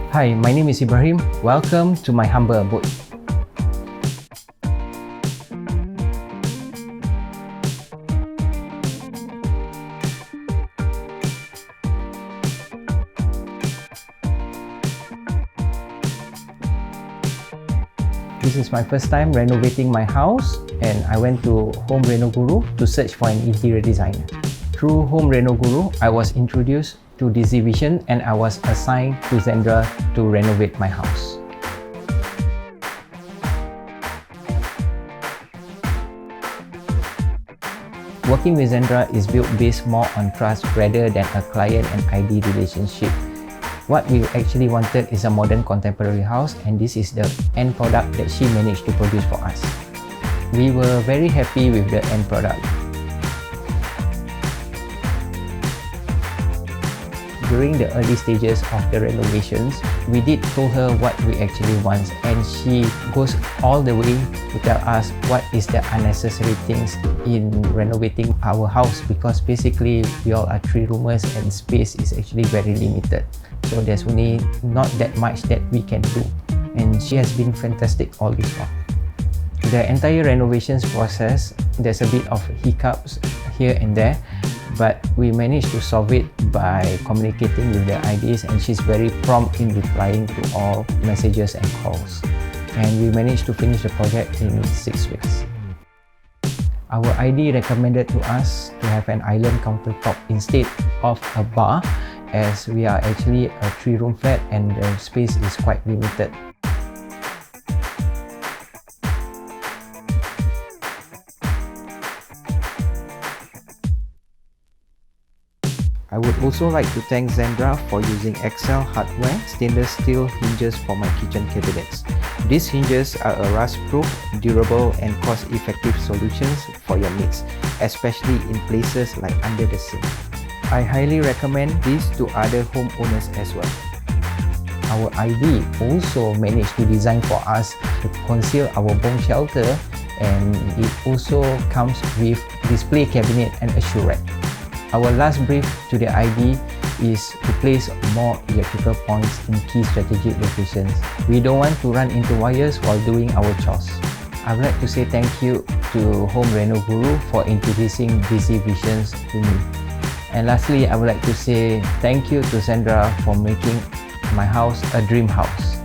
Hi, my name is Ibrahim. Welcome to my humble abode. This is my first time renovating my house, and I went to Home Reno Guru to search for an interior designer. Through Home Reno Guru, I was introduced to this division and I was assigned to Zendra to renovate my house. Working with Zendra is built based more on trust rather than a client and ID relationship. What we actually wanted is a modern contemporary house, and this is the end product that she managed to produce for us. We were very happy with the end product. During the early stages of the renovations, we did tell her what we actually want, and she goes all the way to tell us what is the unnecessary things in renovating our house, because basically we all are 3 roomers and space is actually very limited. So there's only not that much that we can do, and she has been fantastic all this while. The entire renovations process, there's a bit of hiccups here and there, but we managed to solve it by communicating with the IDs, and she's very prompt in replying to all messages and calls. And we managed to finish the project in 6 weeks. Our ID recommended to us to have an island countertop instead of a bar, as we are actually a 3-room flat and the space is quite limited. I would also like to thank Zendra for using Excel hardware stainless steel hinges for my kitchen cabinets. These hinges are a rust-proof, durable and cost-effective solutions for your needs, especially in places like under the sink. I highly recommend this to other homeowners as well. Our ID also managed to design for us to conceal our bomb shelter, and it also comes with display cabinet and a shoe rack. Our last brief to the ID is to place more electrical points in key strategic locations. We don't want to run into wires while doing our chores. I would like to say thank you to Home Reno Guru for introducing these visions to me. And lastly, I would like to say thank you to Zendra for making my house a dream house.